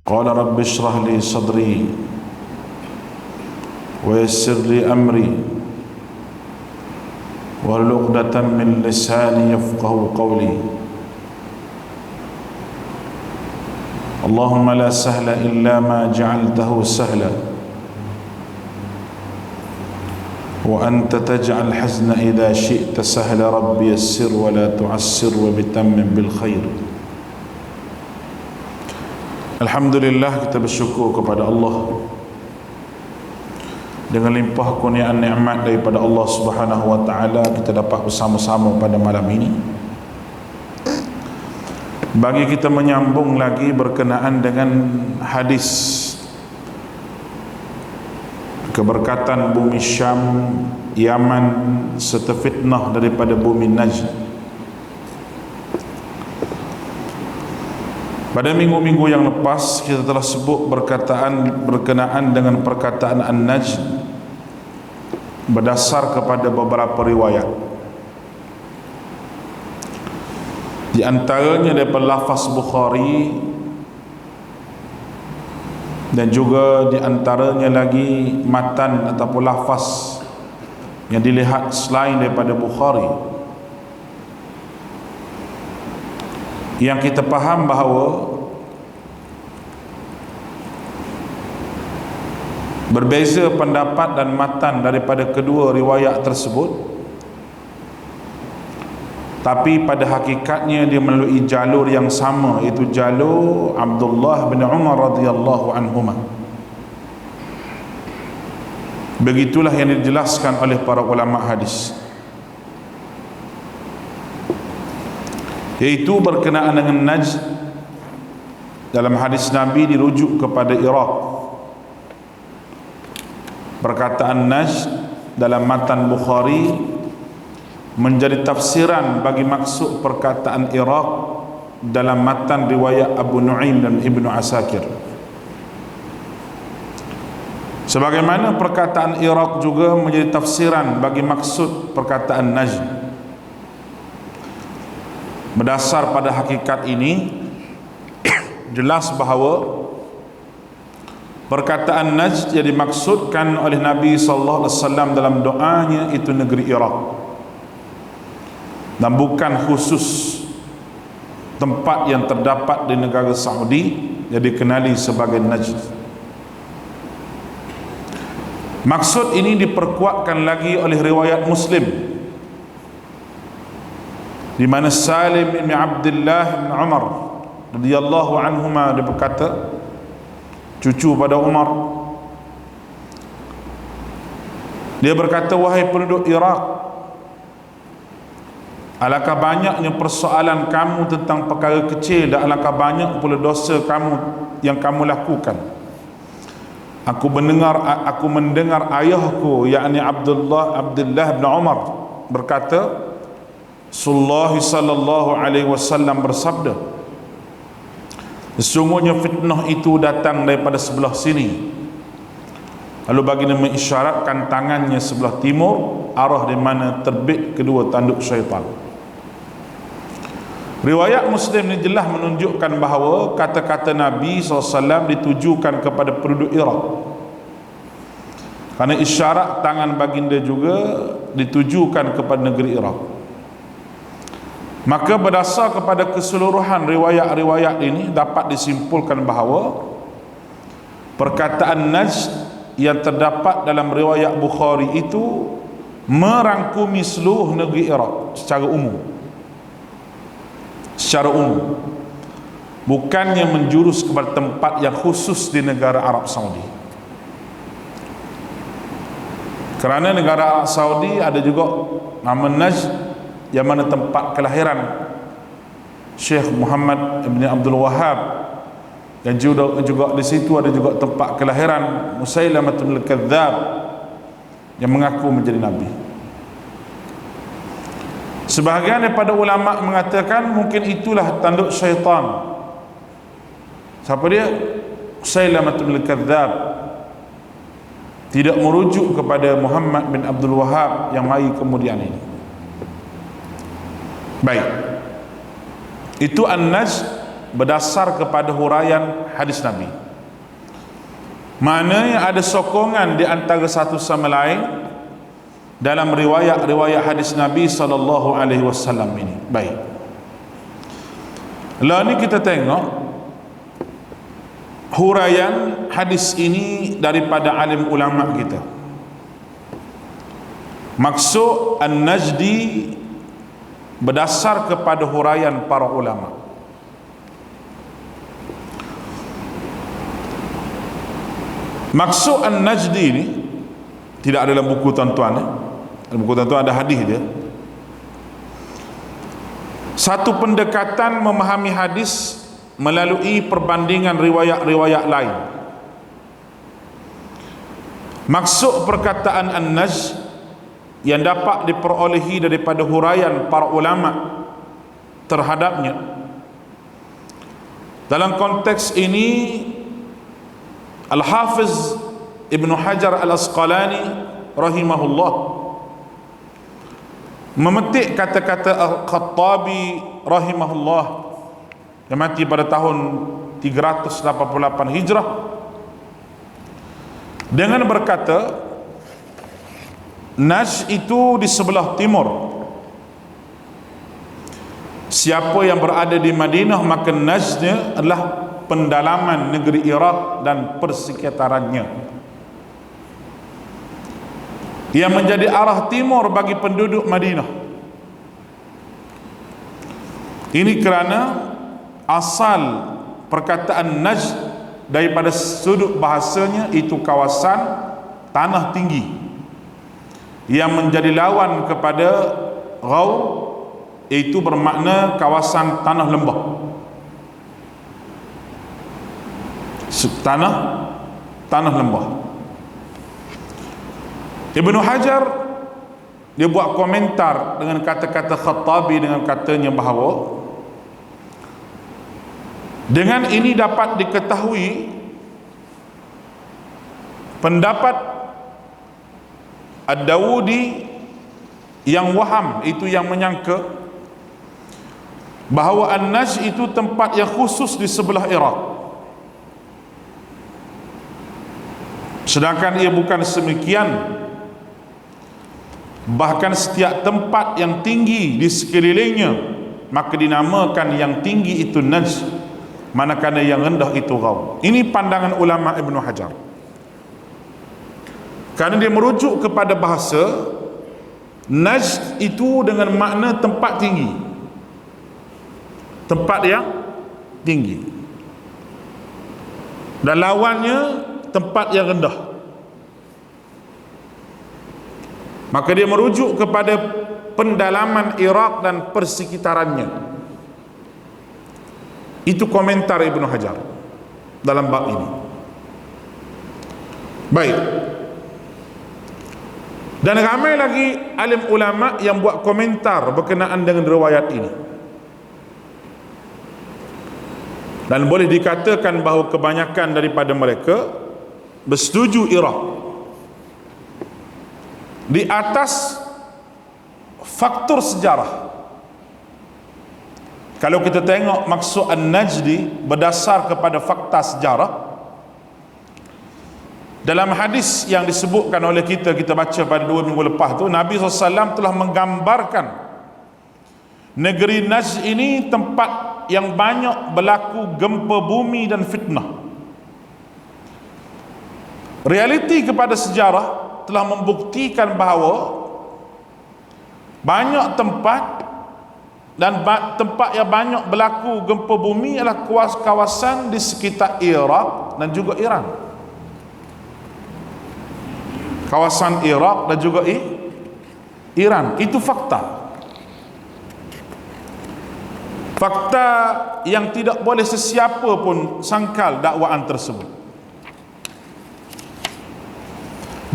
قال رب اشرح لي صدري ويسر لي أمري واحلل عقدة من لساني يفقهوا قولي اللهم لا سهل إلا ما جعلته سهلا وأنت تجعل الحزن إذا شئت سهلا رب يسر ولا تعسر وبتمم بالخير. Alhamdulillah, kita bersyukur kepada Allah dengan limpah kurniaan nikmat daripada Allah Subhanahu wa taala kita dapat bersama-sama pada malam ini bagi kita menyambung lagi berkenaan dengan hadis keberkatan bumi Syam, Yaman serta fitnah daripada bumi Najd. Pada minggu-minggu yang lepas kita telah sebut berkenaan dengan perkataan An-Najd berdasar kepada beberapa riwayat. Di antaranya daripada lafaz Bukhari dan juga di antaranya lagi matan ataupun lafaz yang dilihat selain daripada Bukhari, yang kita faham bahawa berbeza pendapat dan matan daripada kedua riwayat tersebut, tapi pada hakikatnya dia melalui jalur yang sama, iaitu jalur Abdullah bin Umar radhiyallahu anhuma. Begitulah yang dijelaskan oleh para ulama hadis, iaitu berkenaan dengan Najd. Dalam hadis Nabi dirujuk kepada Iraq. Perkataan Najd dalam matan Bukhari menjadi tafsiran bagi maksud perkataan Iraq dalam matan riwayat Abu Nu'aim dan Ibnu Asakir. Sebagaimana perkataan Iraq juga menjadi tafsiran bagi maksud perkataan Najd. Berdasar pada hakikat ini, jelas bahawa perkataan Najd yang dimaksudkan oleh Nabi SAW dalam doanya itu negeri Iraq, dan bukan khusus tempat yang terdapat di negara Saudi yang dikenali sebagai Najd. Maksud ini diperkuatkan lagi oleh riwayat Muslim, di mana Salim bin Abdullah bin Umar radhiyallahu anhuma dia berkata, cucu pada Umar, dia berkata, wahai penduduk Iraq, alangkah banyaknya persoalan kamu tentang perkara kecil dan alangkah banyak pula dosa kamu yang kamu lakukan. Aku mendengar ayahku, yakni Abdullah bin Umar berkata, Rasulullah sallallahu alaihi wasallam bersabda, sesungguhnya fitnah itu datang daripada sebelah sini. Lalu baginda mengisyaratkan tangannya sebelah timur, arah di mana terbit kedua tanduk syaitan. Riwayat Muslim ini jelas menunjukkan bahawa kata-kata Nabi SAW ditujukan kepada penduduk Iraq, kerana isyarat tangan baginda juga ditujukan kepada negeri Iraq. Maka berdasar kepada keseluruhan riwayat-riwayat ini dapat disimpulkan bahawa perkataan Najd yang terdapat dalam riwayat Bukhari itu merangkumi seluruh negeri Iraq secara umum. Bukannya menjurus kepada tempat yang khusus di negara Arab Saudi. Kerana negara Arab Saudi ada juga nama Najd, yang mana tempat kelahiran Syekh Muhammad bin Abdul Wahhab, dan juga di situ ada juga tempat kelahiran Musailamatul Kadzdzab yang mengaku menjadi nabi. Sebahagian daripada ulama mengatakan mungkin itulah tanduk syaitan. Siapa dia? Musailamatul Kadzdzab. Tidak merujuk kepada Muhammad bin Abdul Wahhab yang mari kemudian ini. Baik, itu An-Najd berdasar kepada huraian hadis Nabi. Maknanya ada sokongan di antara satu sama lain dalam riwayat-riwayat hadis Nabi sallallahu alaihi wasallam ini. Baik. Lalu ni kita tengok huraian hadis ini daripada alim ulama kita. Maksud An-Najdi berdasar kepada huraian para ulama. Maksud An-Najdi ni tidak ada dalam buku tuan-tuan. Dalam buku tuan-tuan ada hadis dia. Satu pendekatan memahami hadis melalui perbandingan riwayat-riwayat lain. Maksud perkataan An-Najd yang dapat diperolehi daripada huraian para ulama terhadapnya. Dalam konteks ini Al-Hafiz Ibn Hajar Al-Asqalani rahimahullah memetik kata-kata Al-Khattabi rahimahullah yang mati pada tahun 388 Hijrah dengan berkata, Najd itu di sebelah timur. Siapa yang berada di Madinah, maka Najdnya adalah pendalaman negeri Iraq dan persekitarannya, yang menjadi arah timur bagi penduduk Madinah. Ini kerana asal perkataan Najd daripada sudut bahasanya itu kawasan tanah tinggi yang menjadi lawan kepada Ghaur, iaitu bermakna kawasan tanah lembah, tanah lembah. Ibnu Hajar dia buat komentar dengan kata-kata Khattabi dengan katanya bahawa dengan ini dapat diketahui pendapat Ad-Dawudi yang waham, itu yang menyangka bahawa An-Najd itu tempat yang khusus di sebelah Iraq, sedangkan ia bukan semikian. Bahkan setiap tempat yang tinggi di sekelilingnya maka dinamakan yang tinggi itu Najd, manakala yang rendah itu Ghaur. Ini pandangan ulama Ibnu Hajar, kerana dia merujuk kepada bahasa Najd itu dengan makna tempat tinggi, tempat yang tinggi, dan lawannya tempat yang rendah. Maka dia merujuk kepada pendalaman Iraq dan persekitarannya. Itu komentar Ibnu Hajar dalam bab ini. Baik. Dan ramai lagi alim ulama yang buat komentar berkenaan dengan riwayat ini. Dan boleh dikatakan bahawa kebanyakan daripada mereka bersetuju Iraq di atas faktor sejarah. Kalau kita tengok maksud An-Najdi berdasar kepada fakta sejarah, dalam hadis yang disebutkan oleh kita baca pada 2 minggu lepas tu, Nabi SAW telah menggambarkan negeri Najd ini tempat yang banyak berlaku gempa bumi dan fitnah. Realiti kepada sejarah telah membuktikan bahawa banyak tempat dan tempat yang banyak berlaku gempa bumi adalah kawasan di sekitar Iraq dan juga Iran. Kawasan Iraq dan juga Iran. Itu fakta. Fakta yang tidak boleh sesiapa pun sangkal dakwaan tersebut.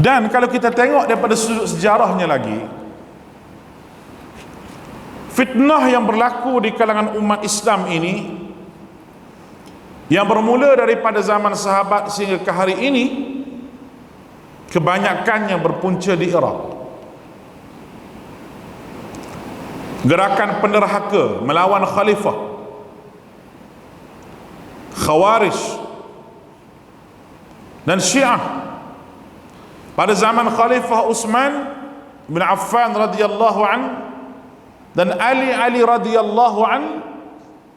Dan kalau kita tengok daripada sudut sejarahnya lagi, fitnah yang berlaku di kalangan umat Islam ini, yang bermula daripada zaman sahabat sehingga ke hari ini, kebanyakannya berpunca di Iraq. Gerakan penerhaka melawan khalifah Khawarij dan Syiah pada zaman Khalifah Utsman bin Affan radhiyallahu an dan Ali radhiyallahu an,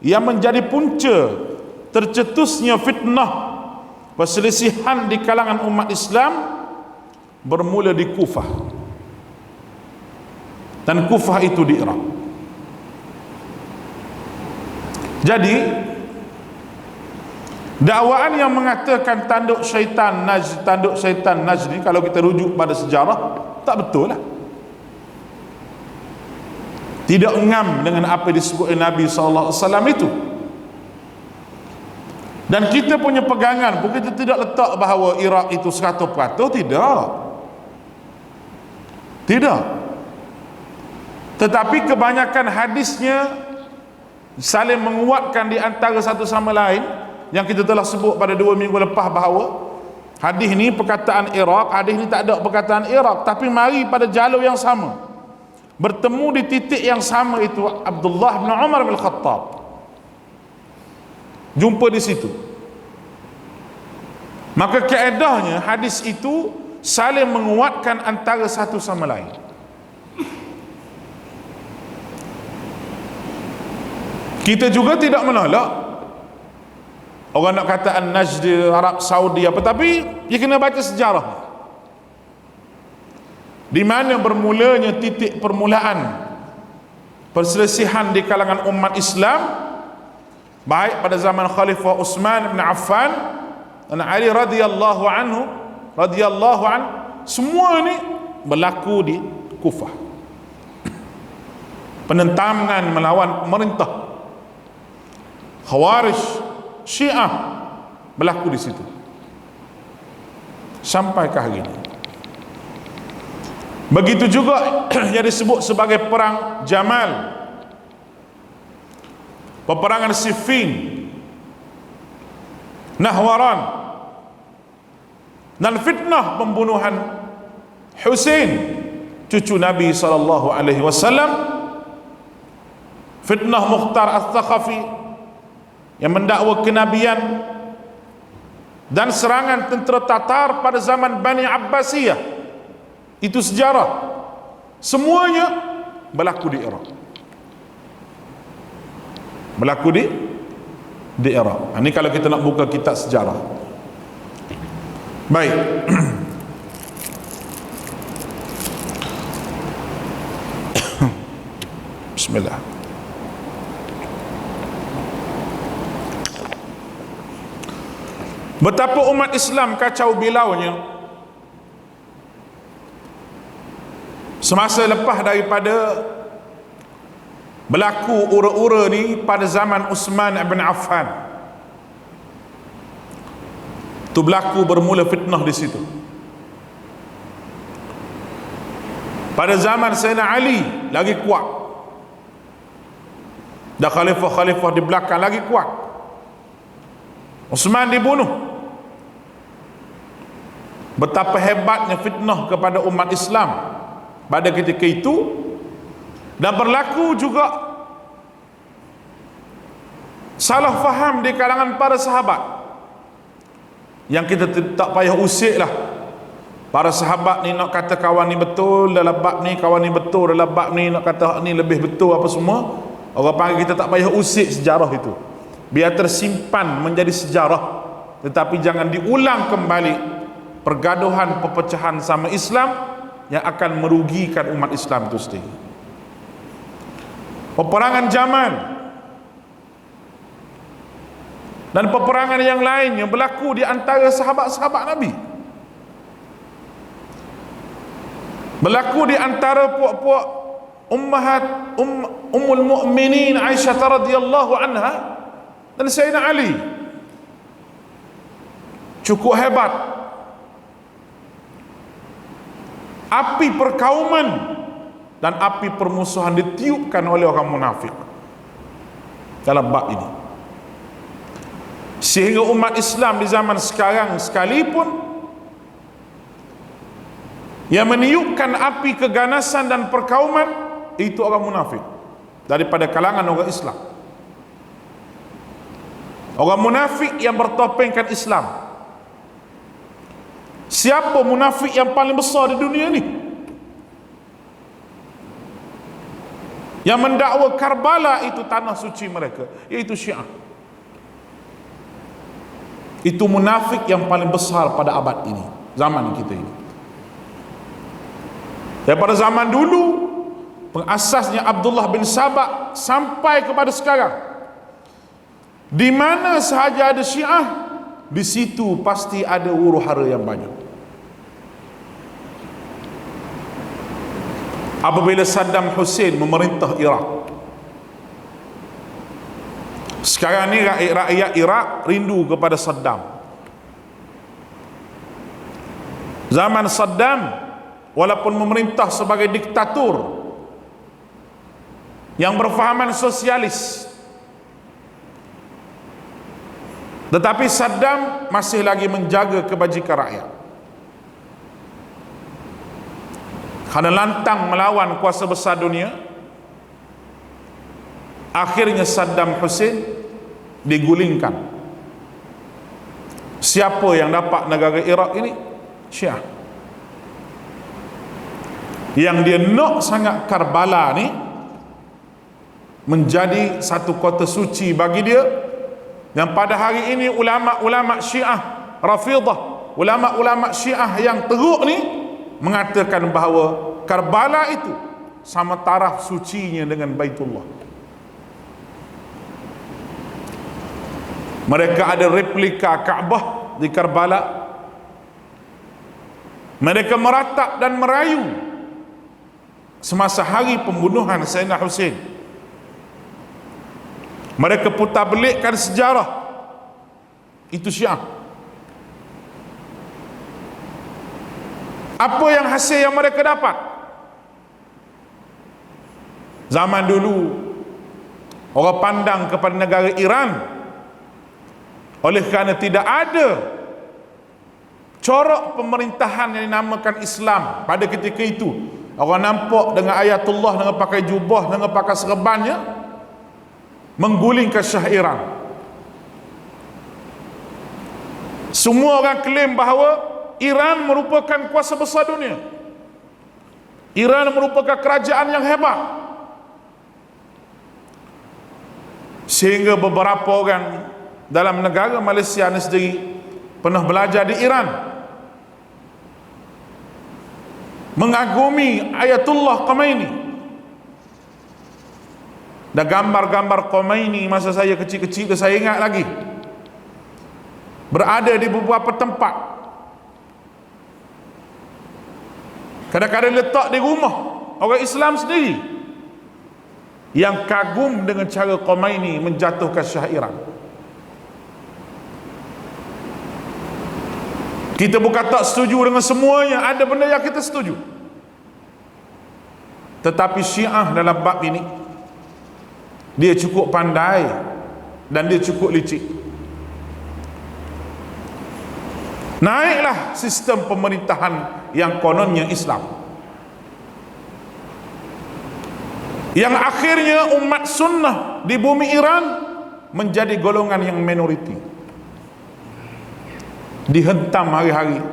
yang menjadi punca tercetusnya fitnah perselisihan di kalangan umat Islam bermula di Kufah, dan Kufah itu di Iraq. Jadi dakwaan yang mengatakan tanduk syaitan Najd ni, kalau kita rujuk pada sejarah, tak betul lah, tidak ngam dengan apa yang disebut oleh Nabi SAW itu. Dan kita punya pegangan, kita tidak letak bahawa Iraq itu 100%, tidak. Tetapi kebanyakan hadisnya saling menguatkan di antara satu sama lain, yang kita telah sebut pada 2 minggu lepas bahawa hadis ni perkataan Iraq, hadis ni tak ada perkataan Iraq, tapi mari pada jalur yang sama, bertemu di titik yang sama, itu Abdullah bin Umar bin Khattab, jumpa di situ. Maka kaedahnya hadis itu saling menguatkan antara satu sama lain. Kita juga tidak menolak orang nak kata An-Najd, Arab Saudi apa, tapi dia kena baca sejarah di mana bermulanya titik permulaan perselisihan di kalangan umat Islam, baik pada zaman Khalifah Utsman bin Affan dan Ali radhiyallahu an, semua ni berlaku di Kufah. Penentangan melawan pemerintah, Khawarij, Syiah berlaku di situ sampai ke hari ini. Begitu juga yang disebut sebagai perang Jamal, peperangan Siffin, Nahwaran, dan fitnah pembunuhan Husain cucu Nabi SAW, fitnah Mukhtar Al-Thaqafi yang mendakwa kenabian, dan serangan tentera Tatar pada zaman Bani Abbasiyah. Itu sejarah, semuanya berlaku di Iraq, di Iraq. Ini kalau kita nak buka kitab sejarah. Baik. Bismillah. Betapa umat Islam kacau bilaunya semasa lepas daripada berlaku ura-ura ni pada zaman Utsman bin Affan. Tu berlaku, bermula fitnah di situ. Pada zaman Sayyidina Ali lagi kuat, dan khalifah-khalifah di belakang lagi kuat. Utsman dibunuh. Betapa hebatnya fitnah kepada umat Islam pada ketika itu. Dan berlaku juga salah faham di kalangan para sahabat, yang kita tak payah usik lah. Para sahabat ni nak kata kawan ni betul dalam bab ni, kawan ni betul dalam bab ni, nak kata ni lebih betul apa semua. Orang panggil kita tak payah usik sejarah itu, biar tersimpan menjadi sejarah, tetapi jangan diulang kembali pergaduhan, perpecahan sama Islam yang akan merugikan umat Islam itu sendiri. Peperangan Jamal dan peperangan yang lain yang berlaku di antara sahabat-sahabat Nabi, berlaku di antara puak-puak Ummul Mukminin Aisyah radhiyallahu anha dan Sayyidina Ali. Cukup hebat. Api perkauman dan api permusuhan ditiupkan oleh orang munafik dalam bab ini, sehingga umat Islam di zaman sekarang sekalipun yang meniupkan api keganasan dan perkauman itu orang munafik daripada kalangan orang Islam. Orang munafik yang bertopengkan Islam. Siapa munafik yang paling besar di dunia ni? Yang mendakwa Karbala itu tanah suci mereka, iaitu Syiah. Itu munafik yang paling besar pada abad ini, zaman kita ini. Daripada zaman dulu, pengasasnya Abdullah bin Sabah sampai kepada sekarang, di mana sahaja ada Syiah, di situ pasti ada huru-hara yang banyak. Apabila Saddam Hussein memerintah Iraq, sekarang ni rakyat Iraq rindu kepada Saddam. Zaman Saddam, walaupun memerintah sebagai diktator yang berfahaman sosialis, tetapi Saddam masih lagi menjaga kebajikan rakyat. Kerana lantang melawan kuasa besar dunia, akhirnya Saddam Hussein digulingkan. Siapa yang dapat negara Iraq ini? Syiah. Yang dia nak sangat Karbala ni menjadi satu kota suci bagi dia, yang pada hari ini ulama-ulama Syiah Rafidah, ulama-ulama Syiah yang teruk ni mengatakan bahawa Karbala itu sama taraf sucinya dengan Baitullah. Mereka ada replika Kaabah di Karbala. Mereka meratap dan merayu semasa hari pembunuhan Sayyidina Hussein. Mereka putar belikkan sejarah. Itu Syiah. Apa yang hasil yang mereka dapat? Zaman dulu orang pandang kepada negara Iran, oleh kerana tidak ada corak pemerintahan yang dinamakan Islam pada ketika itu. Orang nampak dengan Ayatullah dengan pakai jubah, dengan pakai serbannya, menggulingkan Syah Iran. Semua orang klaim bahawa Iran merupakan kuasa besar dunia. Iran merupakan kerajaan yang hebat. Sehingga beberapa orang dalam negara Malaysia ni sendiri pernah belajar di Iran, mengagumi Ayatullah Khomeini. Dan gambar-gambar Khomeini masa saya kecil-kecil tu saya ingat lagi, berada di beberapa tempat. Kadang-kadang letak di rumah orang Islam sendiri yang kagum dengan cara Khomeini menjatuhkan Syah Iran. Kita bukan tak setuju dengan semuanya, ada benda yang kita setuju. Tetapi Syiah dalam bab ini, dia cukup pandai dan dia cukup licik. Naiklah sistem pemerintahan yang kononnya Islam, yang akhirnya umat sunnah di bumi Iran menjadi golongan yang minoriti, dihentam hari-hari,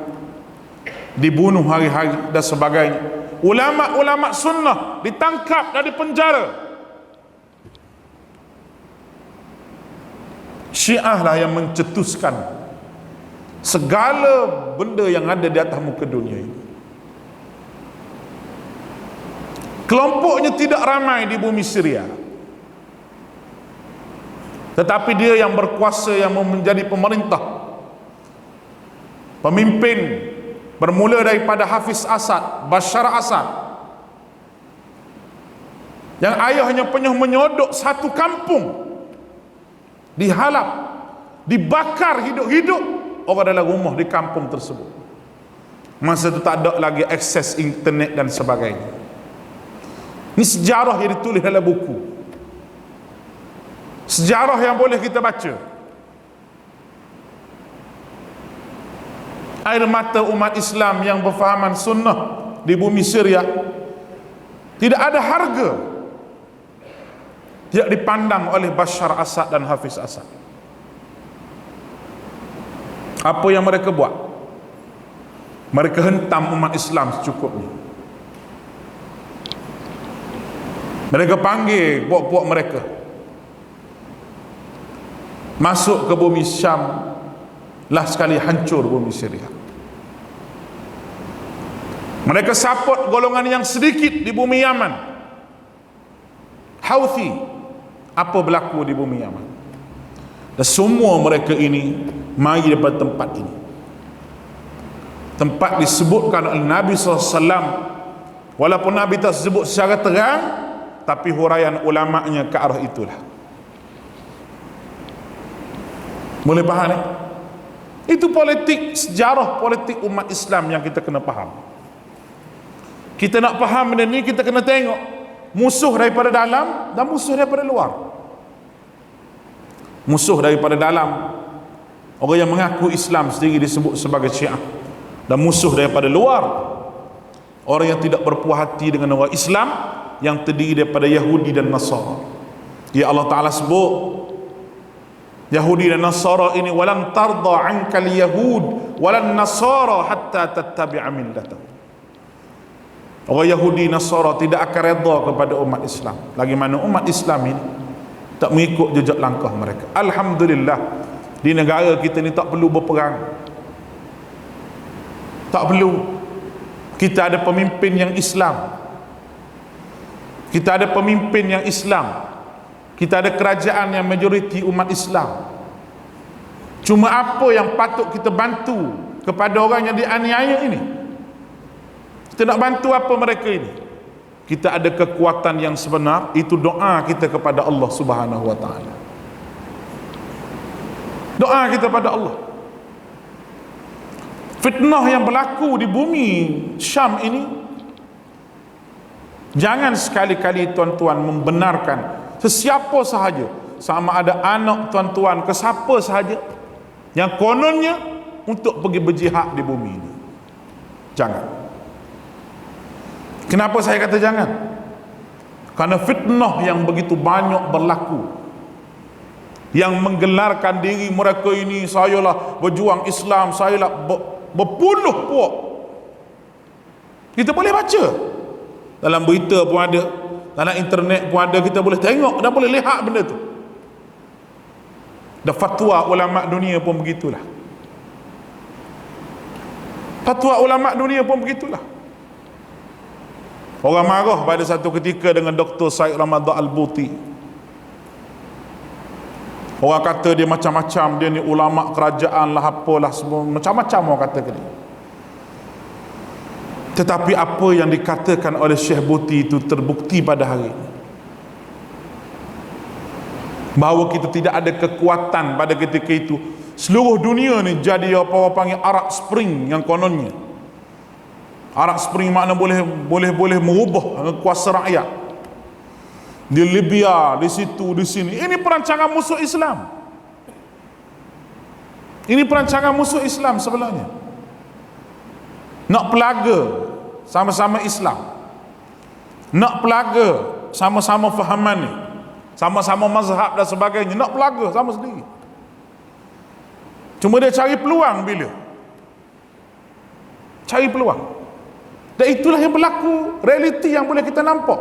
dibunuh hari-hari dan sebagainya. Ulama-ulama sunnah ditangkap dan dipenjara. Syiah lah yang mencetuskan segala benda yang ada di atas muka dunia ini. Kelompoknya tidak ramai di bumi Syria, tetapi dia yang berkuasa, yang menjadi pemerintah, pemimpin, bermula daripada Hafiz Asad, Bashar Asad, yang ayahnya pernah menyodok satu kampung, dihalap, dibakar hidup-hidup orang dalam rumah di kampung tersebut. Masa itu tak ada lagi akses internet dan sebagainya. Ini sejarah yang ditulis dalam buku, sejarah yang boleh kita baca. Air mata umat Islam yang berfahaman sunnah di bumi Syria tidak ada harga, tidak dipandang oleh Bashar Asad dan Hafiz Asad. Apa yang mereka buat? Mereka hentam umat Islam secukupnya. Mereka panggil puak-puak mereka masuk ke bumi Syam, lah sekali hancur bumi Syria. Mereka support golongan yang sedikit di bumi Yaman, Houthi. Apa berlaku di bumi Yaman? Dan semua mereka ini mari daripada tempat ini. Tempat disebutkan oleh Nabi SAW, walaupun Nabi tak sebut secara terang, tapi huraian ulama'nya ke arah itulah. Boleh faham ni? Itu politik, sejarah politik umat Islam yang kita kena faham. Kita nak faham benda ni, kita kena tengok musuh daripada dalam dan musuh daripada luar. Musuh daripada dalam, orang yang mengaku Islam sendiri disebut sebagai Syiah. Dan musuh daripada luar, orang yang tidak berpuas hati dengan orang Islam, yang terdiri daripada Yahudi dan Nasara. Ya Allah Ta'ala sebut Yahudi dan Nasara ini, walan tarda ankal yahud walan nasara hatta tattabi'a millatahum. Orang Yahudi Nasara tidak akan redha kepada umat Islam lagi mana umat Islam ini tak mengikut jejak langkah mereka. Alhamdulillah, di negara kita ni tak perlu berperang, tak perlu. Kita ada pemimpin yang Islam, kita ada pemimpin yang Islam, kita ada kerajaan yang majoriti umat Islam. Cuma apa yang patut kita bantu kepada orang yang dianiaya ini? Kita nak bantu apa mereka ini? Kita ada kekuatan yang sebenar, itu doa kita kepada Allah Subhanahu wa taala. Doa kita pada Allah. Fitnah yang berlaku di bumi Syam ini, jangan sekali-kali tuan-tuan membenarkan sesiapa sahaja, sama ada anak tuan-tuan ke siapa sahaja yang kononnya untuk pergi berjihad di bumi ini. Jangan. Kenapa saya kata jangan? Karena fitnah yang begitu banyak berlaku, yang menggelarkan diri mereka ini, sayalah berjuang Islam, sayalah berpuluh puak. Kita boleh baca dalam berita pun ada, dalam internet pun ada, kita boleh tengok dan boleh lihat benda tu. Dan fatwa ulama dunia pun begitulah. Fatwa ulama dunia pun begitulah. Orang marah pada satu ketika dengan Dr. Said Ramadan Al-Buti. Orang kata dia macam-macam, dia ni ulama kerajaan lah, apalah semua, macam-macam orang kata ke dia. Tetapi apa yang dikatakan oleh Syekh Buti itu terbukti pada hari ini, bahawa kita tidak ada kekuatan pada ketika itu. Seluruh dunia ni jadi apa orang panggil Arab Spring, yang kononnya Arab Spring makna boleh merubah kuasa rakyat di Libya, di situ, di sini. Ini perancangan musuh Islam. Ini perancangan musuh Islam sebenarnya. Nak pelaga sama-sama Islam, nak pelaga sama-sama fahaman ni, sama-sama mazhab dan sebagainya, nak pelaga sama sendiri. Cuma dia cari peluang bila? Cari peluang. Dan itulah yang berlaku, realiti yang boleh kita nampak.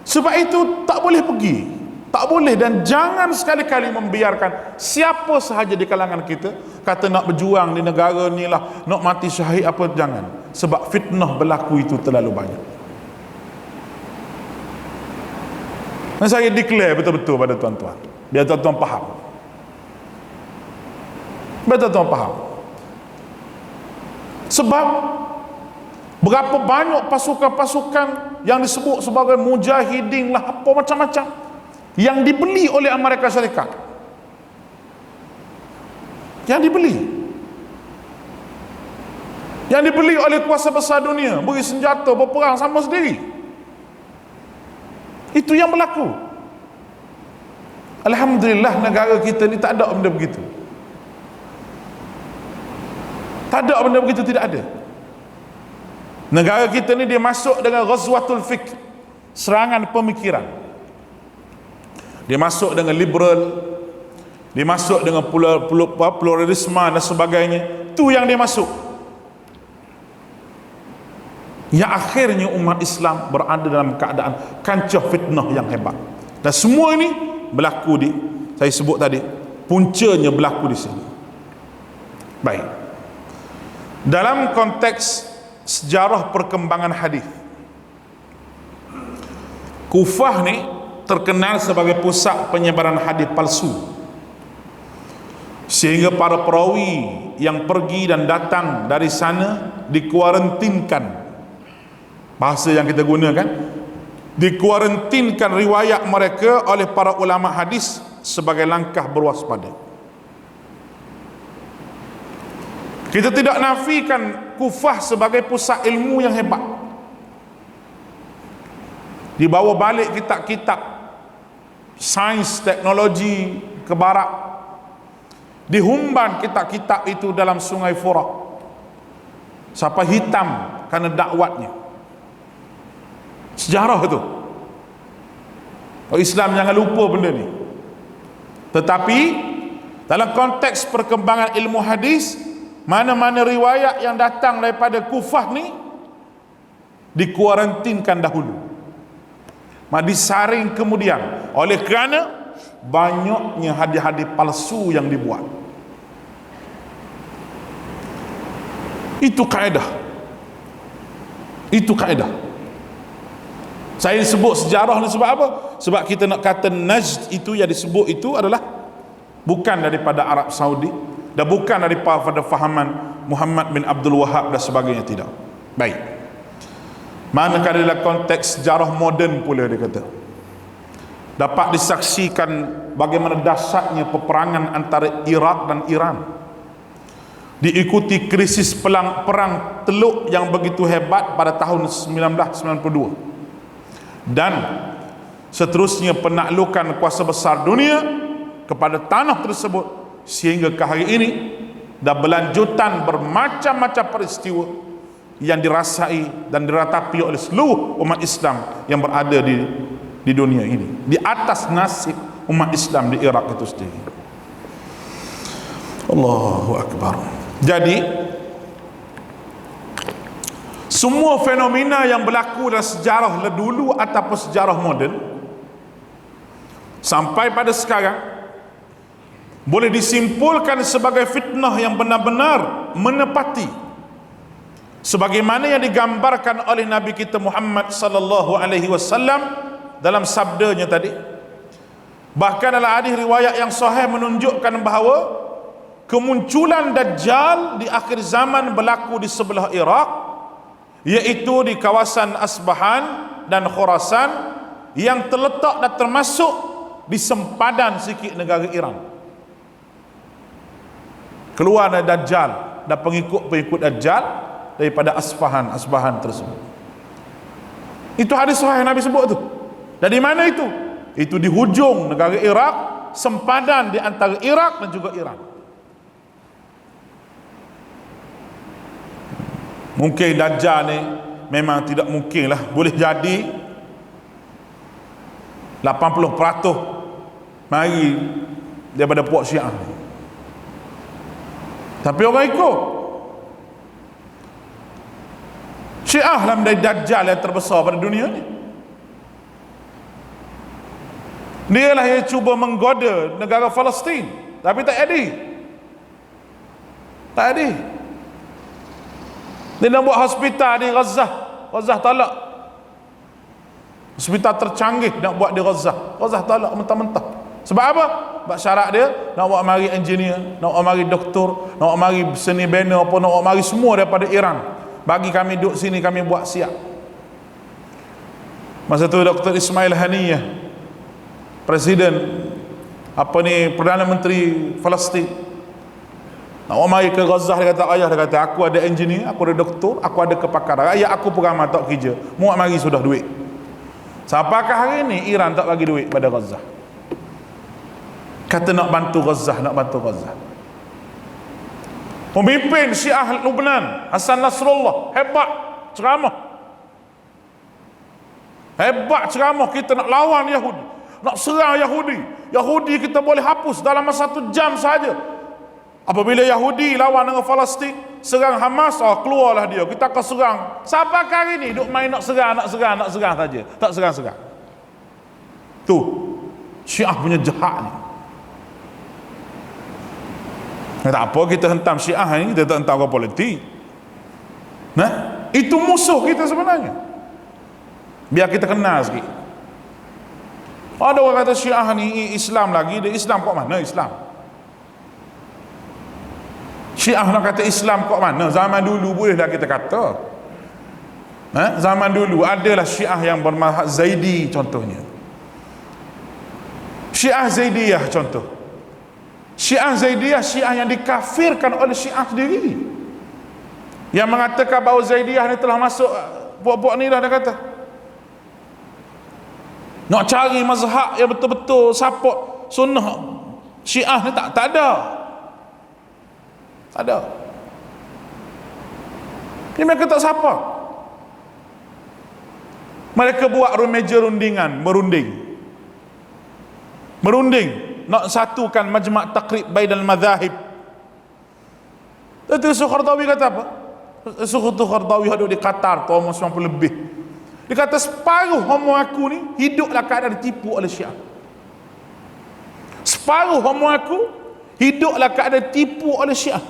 Sebab itu tak boleh pergi, tak boleh, dan jangan sekali-kali membiarkan siapa sahaja di kalangan kita kata nak berjuang di negara ni lah, nak mati syahid apa, jangan. Sebab fitnah berlaku itu terlalu banyak. Dan saya declare betul-betul pada tuan-tuan, biar tuan-tuan faham, biar tuan-tuan faham. Sebab berapa banyak pasukan-pasukan yang disebut sebagai mujahidin lah, apa macam-macam, yang dibeli oleh Amerika Syarikat, yang dibeli oleh kuasa besar dunia, beri senjata, berperang sama sendiri. Itu yang berlaku. Alhamdulillah negara kita ni tak ada benda begitu. Tak ada benda begitu, tidak ada. Negara kita ni dia masuk dengan ghazwatul fikr, serangan pemikiran. Dia masuk dengan liberal, Dia masuk dengan pluralisme dan sebagainya. Itu yang dia masuk. Yang akhirnya umat Islam berada dalam keadaan kancah fitnah yang hebat. Dan semua ini berlaku di, saya sebut tadi, puncanya berlaku di sini. Baik. Dalam konteks sejarah perkembangan hadis, Kufah ni terkenal sebagai pusat penyebaran hadis palsu, sehingga para perawi yang pergi dan datang dari sana dikuarantinkan. Bahasa yang kita gunakan, dikuarantinkan riwayat mereka oleh para ulama hadis sebagai langkah berwaspada. Kita tidak nafikan Kufah sebagai pusat ilmu yang hebat. Dibawa balik kitab-kitab sains teknologi ke barat, dihumban kitab-kitab itu dalam sungai Furat sampai hitam kerana dakwatnya. Sejarah itu. Islam jangan lupa benda ni. Tetapi dalam konteks perkembangan ilmu hadis, mana-mana riwayat yang datang daripada Kufah ni dikuarantinkan dahulu, disaring kemudian, oleh kerana banyaknya hadis-hadis palsu yang dibuat. Itu kaedah. Itu kaedah. Saya sebut sejarah ni sebab apa? Sebab kita nak kata Najd itu yang disebut itu adalah bukan daripada Arab Saudi dan bukan daripada fahaman Muhammad bin Abdul Wahab dan sebagainya, tidak. Baik. Manakala dalam konteks sejarah moden pula dia kata, dapat disaksikan bagaimana dahsyatnya peperangan antara Iraq dan Iran, diikuti krisis perang Teluk yang begitu hebat pada tahun 1992, dan seterusnya penaklukan kuasa besar dunia kepada tanah tersebut, sehingga ke hari ini dah berlanjutan bermacam-macam peristiwa yang dirasai dan diratapi oleh seluruh umat Islam yang berada di dunia ini, di atas nasib umat Islam di Iraq itu sendiri. Allahu Akbar. Jadi semua fenomena yang berlaku dalam sejarah dulu ataupun sejarah moden sampai pada sekarang boleh disimpulkan sebagai fitnah yang benar-benar menepati sebagaimana yang digambarkan oleh Nabi kita Muhammad sallallahu alaihi wasallam dalam sabdanya tadi. Bahkan dalam hadis riwayat yang sahih menunjukkan bahawa kemunculan Dajjal di akhir zaman berlaku di sebelah Iraq, iaitu di kawasan Asbahan dan Khurasan yang terletak dan termasuk di sempadan sikit negara Iran. Keluar dari Dajjal dan pengikut-pengikut Dajjal daripada Asbahan tersebut. Itu hadis sahih Nabi sebut tu. Dari mana itu? Itu di hujung negara Iraq, sempadan di antara Iraq dan juga Iran. Mungkin Dajjal ni memang tidak mungkin lah, boleh jadi 80% mari daripada puak Syiah. Tapi orang ikut Syiah lah menjadi Dajjal yang terbesar pada dunia ni. Dia lah yang cuba menggoda negara Palestin, tapi tak jadi. Tak jadi. Dia nak buat hospital di Gaza talak. Hospital tercanggih nak buat di Gaza talak mentah-mentah. Sebab apa? Sebab syarat dia nak buat mari engineer, nak buat mari doktor, nak buat mari seni bina apa, nak buat mari semua daripada Iran. Bagi kami duduk sini, kami buat siap. Masa tu Dr. Ismail Haniyah, Presiden Perdana Menteri Palestin, nak mari ke Gaza, dia kata, ayah, dia kata, aku ada engineer, aku ada doktor, aku ada kepakaran. Ayah aku peramah tak kerja. Muat mari sudah duit. Sampakah hari ini Iran tak bagi duit pada Gaza? Kata nak bantu Gaza. Pemimpin Syiah Lebanon, Hassan Nasrullah, hebat ceramah. Kita nak lawan Yahudi. nak serang Yahudi. Yahudi kita boleh hapus dalam masa 1 jam saja. Apabila Yahudi lawan dengan Palestin, serang Hamas, keluarlah dia, kita akan serang. Sampai hari ni duk main nak serang saja, tak serang. Tu Syiah punya jahat ni. Tak apa kita hentam Syiah ni, kita tak hentam ke politik. Nah, itu musuh kita sebenarnya. Biar kita kenal sikit. Ada orang kata Syiah ni Islam lagi, dia Islam kok mana Islam? Syiah nak kata Islam kok mana? Zaman dulu bolehlah kita kata. Zaman dulu adalah Syiah yang bermazhab Zaidi contohnya. Syiah Zaidiyah contoh. Syiah Zaidiyah, Syiah yang dikafirkan oleh Syiah sendiri, yang mengatakan bahawa Zaidiyah ni telah masuk, puak-puak ni dah dia kata nak cari mazhab yang betul-betul support sunnah Syiah ni tak ada. Ini mereka tak siapa. Mereka buat meja rundingan, merunding nak satukan majma' taqrib bainal mazahib. Itu Qaradawi kata apa? Qaradawi ada di Qatar tahun 90 lebih. Dia kata separuh homo aku ni hiduplah keadaan ditipu oleh Syiah. Separuh homo aku hiduplah keadaan ditipu oleh Syiah.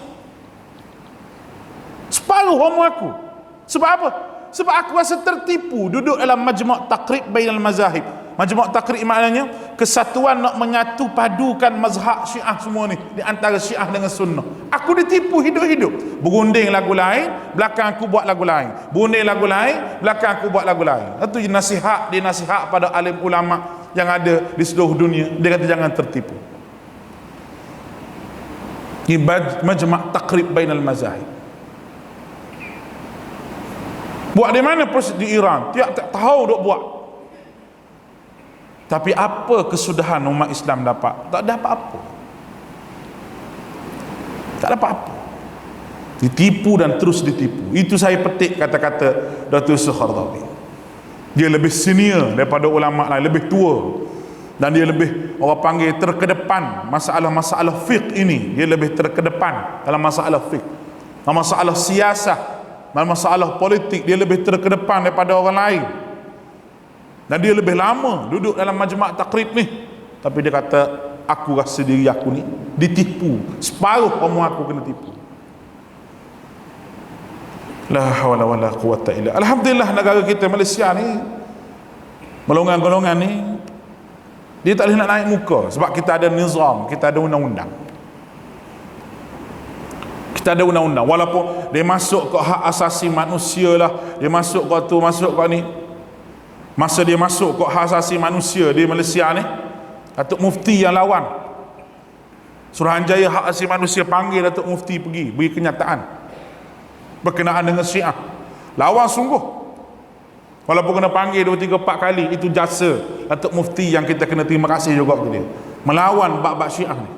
Separuh homo aku. Sebab apa? Sebab aku rasa tertipu duduk dalam majma' taqrib bainal mazahib. Majma' taqrib maknanya kesatuan, nak menyatu padukan mazhab Syiah semua ni di antara Syiah dengan sunnah. Aku ditipu hidup-hidup. Berunding lagu lain, belakang aku buat lagu lain. Berunding lagu lain, belakang aku buat lagu lain. Itu nasihat pada alim ulama yang ada di seluruh dunia. Dia kata jangan tertipu. Ini majma' taqrib bainal mazahib. Buat di mana? Di Iran. Tiap-tiap tahun duk buat. Tapi apa kesudahan umat Islam dapat? Tak dapat apa. Tak dapat apa. Ditipu dan terus ditipu. Itu saya petik kata-kata Datuk Yusuf Qaradawi. Dia lebih senior daripada ulama lain, lebih tua, dan dia lebih, orang panggil, terkedepan masalah-masalah fiqh ini. Dia lebih terkedepan dalam masalah fiqh, dalam masalah siasah, dalam masalah politik. Dia lebih terkedepan daripada orang lain, dan dia lebih lama duduk dalam majma' taqrib ni. Tapi dia kata, aku rasa diri aku ni ditipu. Separuh kaum aku kena tipu. La hawla wala quwata illa. Alhamdulillah negara kita Malaysia ni, golongan-golongan ni, dia tak boleh nak naik muka sebab kita ada nizam, kita ada undang-undang. Kita ada undang-undang. Walaupun dia masuk ke hak asasi manusia lah, dia masuk ke tu, masuk ke ni. Masa dia masuk ke hak asasi manusia di Malaysia ni, Datuk Mufti yang lawan, Suruhanjaya Hak Asasi Manusia panggil Datuk Mufti pergi beri kenyataan berkenaan dengan Syiah. Lawan sungguh. Walaupun kena panggil 2, 3, 4 kali, itu jasa Datuk Mufti yang kita kena terima kasih juga ke dia, melawan bab-bab Syiah ni.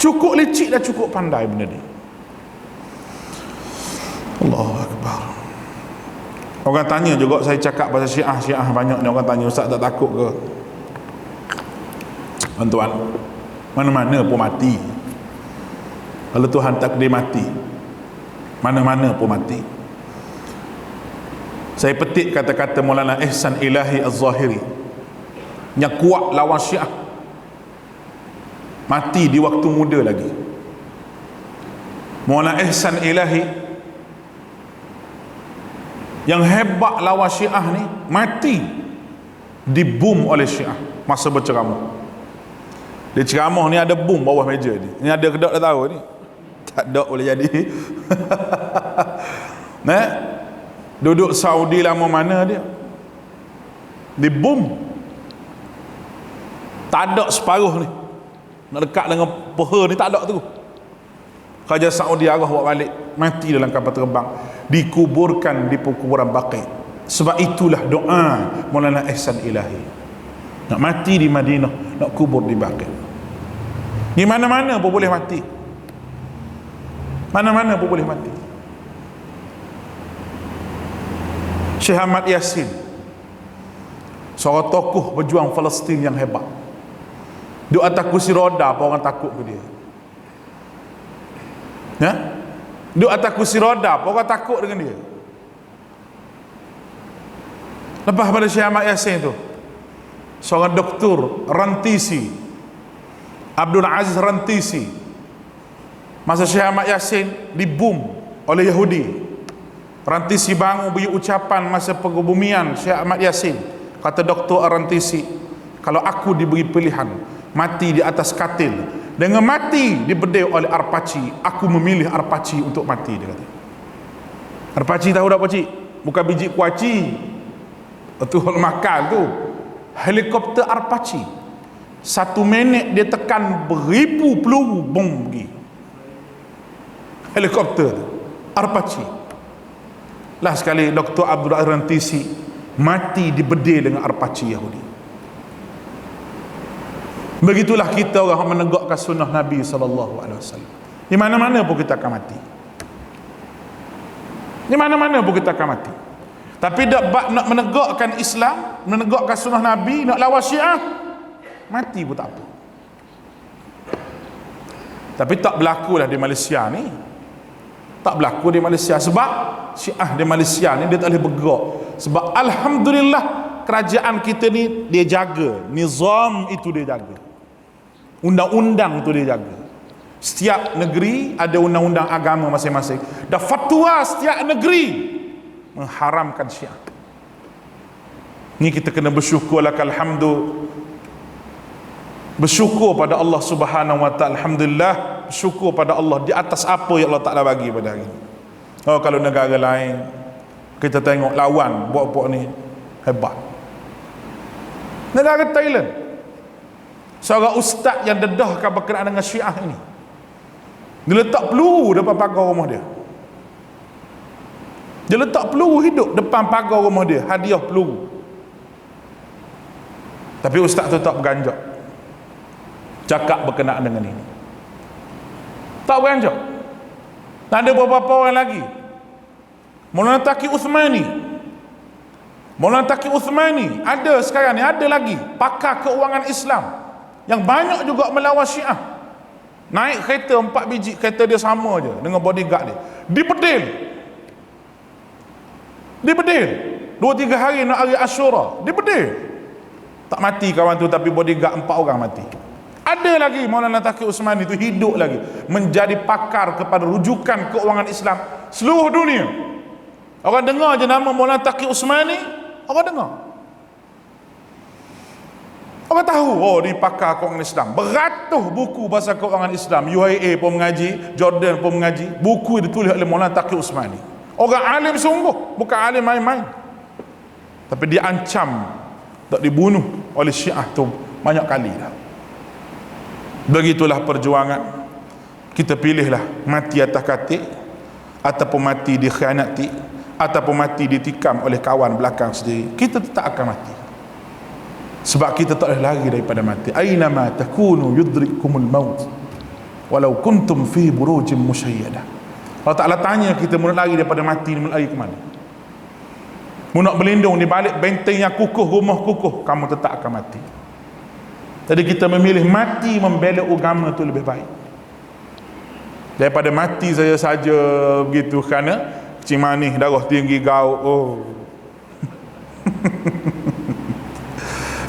Cukup licik dan cukup pandai benda ni. Allahu Akbar. Orang tanya juga, saya cakap pasal Syiah banyak ni, orang tanya, Ustaz tak takut ke? Tuan-tuan, mana-mana pun mati. Kalau Tuhan takdir mati, mana-mana pun mati. Saya petik kata-kata Maulana Ihsan Ilahi Az-Zahiri yang kuat lawan Syiah. Mati di waktu muda lagi. Maulana Ihsan Ilahi yang hebat lawan Syiah ni, mati dibom oleh Syiah masa berceramah. Dia ceramah ni ada bom bawah meja ni. Ni ada kedok dah tahu ni. Tak ada boleh jadi. Nah, duduk Saudi lama mana dia, dibom. Tak ada separuh ni. Nak dekat dengan peha ni tak ada tu. Kerajaan Saudi Arabia bawa balik, mati dalam kapal terbang, dikuburkan di kuburan Baqi. Sebab itulah doa Maulana Ihsan Ilahi, nak mati di Madinah, nak kubur di Baqi. Di mana-mana pun boleh mati, mana-mana pun boleh mati. Syekh Ahmad Yasin seorang tokoh berjuang Palestin yang hebat. Duduk atas kursi roda, apa orang takut ke dia? Ya? Duduk atas kursi roda, apa orang takut dengan dia? Lepas pada Syekh Ahmad Yassin tu, seorang doktor Rantisi, Abdul Aziz Rantisi, masa Syekh Ahmad Yassin dibom oleh Yahudi, Rantisi bangun beri ucapan masa pengebumian Syekh Ahmad Yassin. Kata Doktor Rantisi, kalau aku diberi pilihan mati di atas katil dengan mati dibedil oleh arpaci, aku memilih arpaci untuk mati, dia kata. Arpaci tahu tak pakcik? Bukan biji kuaci tu makan tu, helikopter arpaci. 1 minit dia tekan beribu peluru bom pergi. Helikopter tu arpaci. Last sekali Dr. Abdul Rantisi mati dibedil dengan arpaci Yahudi. Begitulah kita orang menegakkan sunnah Nabi SAW. Di mana-mana pun kita akan mati. Di mana-mana pun kita akan mati. Tapi nak menegakkan Islam, menegakkan sunnah Nabi, nak lawan Syiah, mati pun tak apa. Tapi tak berlaku lah di Malaysia ni. Tak berlaku di Malaysia sebab Syiah di Malaysia ni dia tak boleh bergerak. Sebab alhamdulillah kerajaan kita ni dia jaga, nizam itu dia jaga, undang-undang tu dia jaga. Setiap negeri ada undang-undang agama masing-masing, dan fatwa setiap negeri mengharamkan Syiah. Ni kita kena bersyukur, lakal hamdu, bersyukur pada Allah Subhanahu wa taala. Alhamdulillah, bersyukur pada Allah di atas apa yang Allah Taala bagi pada hari ini. Oh, kalau negara lain kita tengok lawan buat-buat ni hebat. Negara Thailand, seorang ustaz yang dedahkan berkenaan dengan Syiah ini, dia letak peluru depan pagar rumah dia. Dia letak peluru hidup depan pagar rumah dia, hadiah peluru. Tapi ustaz tu tak berganjak cakap berkenaan dengan ini, tak beranjak. Ada beberapa orang lagi, Maulana Taqi Uthmani, Maulana Taqi Uthmani ada sekarang ni, ada lagi pakar keuangan Islam yang banyak juga melawan Syiah. Naik kereta 4 biji, kereta dia sama je dengan bodyguard dia, dibedil 2-3 hari nak hari Ashura, dibedil. Tak mati kawan tu, tapi bodyguard 4 orang mati. Ada lagi Maulana Taqi Uthmani itu hidup lagi, menjadi pakar kepada rujukan keuangan Islam seluruh dunia. Orang dengar je nama Maulana Taqi Uthmani, orang dengar, orang tahu, oh ni pakar keuangan Islam. Beratus buku bahasa keuangan Islam, UIA pun mengaji, Jordan pun mengaji. Buku ditulis oleh Maulana Taqi Uthmani. Orang alim sungguh, bukan alim main-main. Tapi dia ancam tak dibunuh oleh Syiah tu banyak kali dah. Begitulah perjuangan. Kita pilihlah mati atas katil, ataupun mati dikhianati, ataupun mati ditikam oleh kawan belakang sendiri. Kita tetap akan mati, sebab kita tak boleh lari daripada mati. Aina ma takunu yudrikumul maut walau kuntum fi burujin musyayyadah. Allah Ta'ala tanya kita, mau lari daripada mati, mau lari ke mana? Mau nak berlindung di balik benteng yang kukuh, rumah kukuh, kamu tetap akan mati. Jadi kita memilih mati membela agama itu lebih baik daripada mati saja begitu kerana kencing manis, darah tinggi, gaut. Oh.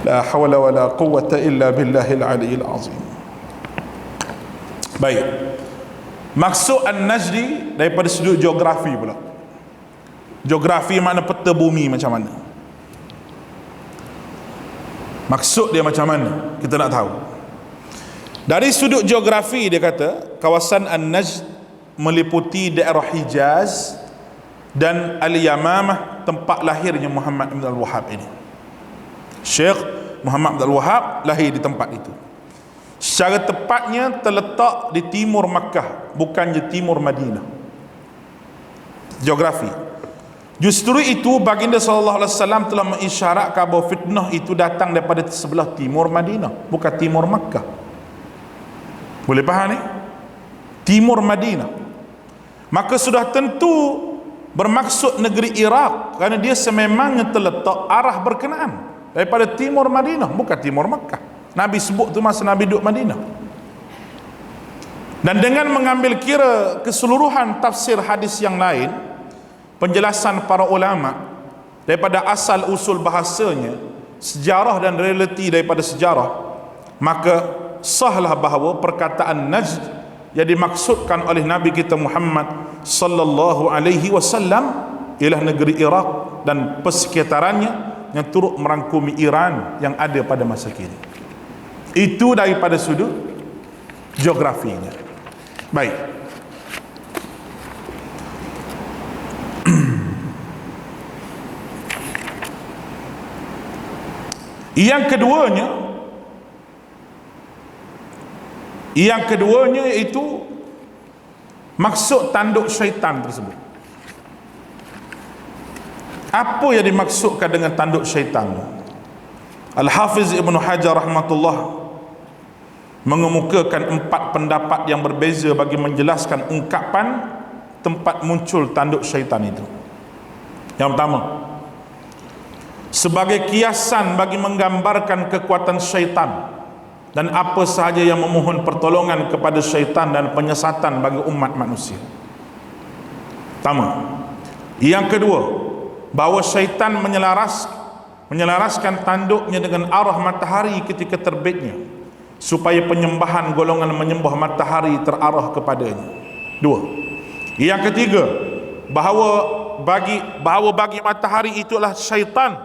La hawla wa la quwwata illa billahil aliyil azim. Baik. Maksud An-Najdi daripada sudut geografi pula. Geografi makna peta bumi macam mana. Maksud dia macam mana, kita nak tahu. Dari sudut geografi dia kata, kawasan An-Najd meliputi daerah Hijaz dan Al-Yamamah, tempat lahirnya Muhammad bin Al-Wahhab ini. Syekh Muhammad bin Al-Wahhab lahir di tempat itu. Secara tepatnya terletak di timur Makkah, bukan di timur Madinah. Geografi. Justru itu baginda sallallahu alaihi wasallam telah mengisyaratkan bahawa fitnah itu datang daripada sebelah timur Madinah, bukan timur Makkah. Boleh faham ni? Timur Madinah. Maka sudah tentu bermaksud negeri Iraq, kerana dia sememangnya terletak arah berkenaan daripada timur Madinah, bukan timur Makkah. Nabi sebut tu masa Nabi duduk Madinah. Dan dengan mengambil kira keseluruhan tafsir hadis yang lain, penjelasan para ulama daripada asal usul bahasanya, sejarah dan realiti daripada sejarah, maka sahlah bahawa perkataan Najd yang dimaksudkan oleh Nabi kita Muhammad sallallahu alaihi wasallam ialah negeri Iraq dan persekitarannya yang turut merangkumi Iran yang ada pada masa kini. Itu daripada sudut geografinya. Baik. Yang keduanya iaitu maksud tanduk syaitan tersebut. Apa yang dimaksudkan dengan tanduk syaitan? Al-Hafiz Ibn Hajar rahmatullah mengemukakan 4 pendapat yang berbeza bagi menjelaskan ungkapan tempat muncul tanduk syaitan itu. Yang pertama, sebagai kiasan bagi menggambarkan kekuatan syaitan dan apa sahaja yang memohon pertolongan kepada syaitan dan penyesatan bagi umat manusia. Pertama. Yang kedua, bahawa syaitan menyelaraskan tanduknya dengan arah matahari ketika terbitnya, supaya penyembahan golongan menyembah matahari terarah kepadanya. 2. Yang ketiga, bahawa bagi matahari itulah syaitan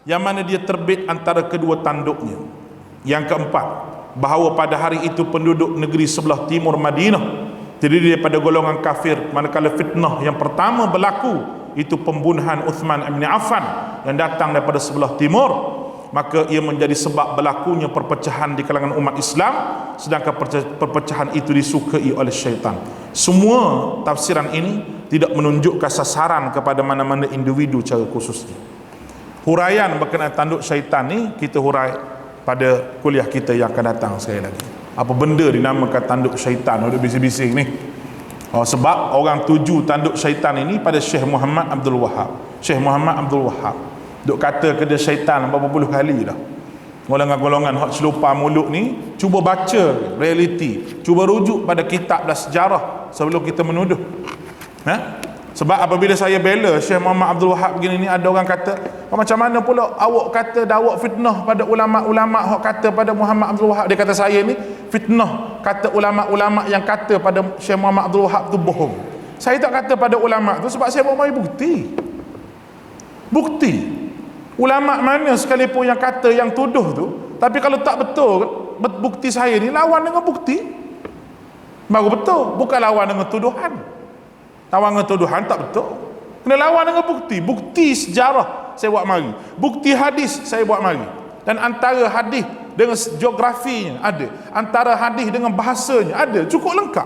yang mana dia terbit antara kedua tanduknya. Yang keempat, bahawa pada hari itu penduduk negeri sebelah timur Madinah terdiri daripada golongan kafir, manakala fitnah yang pertama berlaku itu pembunuhan Uthman bin Affan yang datang daripada sebelah timur, maka ia menjadi sebab berlakunya perpecahan di kalangan umat Islam, sedangkan perpecahan itu disukai oleh syaitan. Semua tafsiran ini tidak menunjukkan sasaran kepada mana-mana individu secara khususnya. Huraian berkenaan tanduk syaitan ni kita hurai pada kuliah kita yang akan datang sekali lagi. Apa benda dinamakan tanduk syaitan? Ada bising-bising ni. Sebab orang tuju tanduk syaitan ini pada Syekh Muhammad Abdul Wahab. Syekh Muhammad Abdul Wahab duk kata ke dia syaitan berapa puluh kali dah. Golongan-golongan hak selupa mulut ni cuba baca realiti, cuba rujuk pada kitab dan sejarah sebelum kita menuduh. Sebab apabila saya bela Syekh Muhammad Abdul Wahab begini ni, ada orang kata, macam mana pula awak kata awak fitnah pada ulama-ulama hak kata pada Muhammad Abdul Wahab. Dia kata saya ni fitnah kata ulama-ulama yang kata pada Syekh Muhammad Abdul Wahab tu bohong. Saya tak kata pada ulama tu sebab saya mau mari bukti. Ulama mana sekalipun yang kata yang tuduh tu, tapi kalau tak betul bukti saya ni lawan dengan bukti baru betul, bukan lawan dengan tuduhan. Lawan dengan tuduhan tak betul, kena lawan dengan bukti sejarah saya buat mari, bukti hadis saya buat mari, dan antara hadis dengan geografinya ada, antara hadis dengan bahasanya ada, cukup lengkap.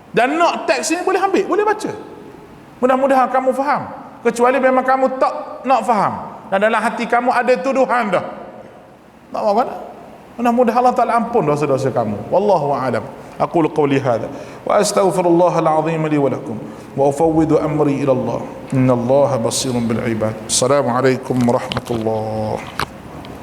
Dan nak teks ini boleh ambil, boleh baca. Mudah-mudahan kamu faham, kecuali memang kamu tak nak faham dan dalam hati kamu ada tuduhan dah, tak apa kan? Mudah-mudahan Allah Ta'ala ampun dosa-dosa kamu. Wallahu a'lam. أقول قولي هذا وأستغفر الله العظيم لي ولكم وأفوض أمري إلى الله إن الله بصير بالعباد. السلام عليكم ورحمة الله.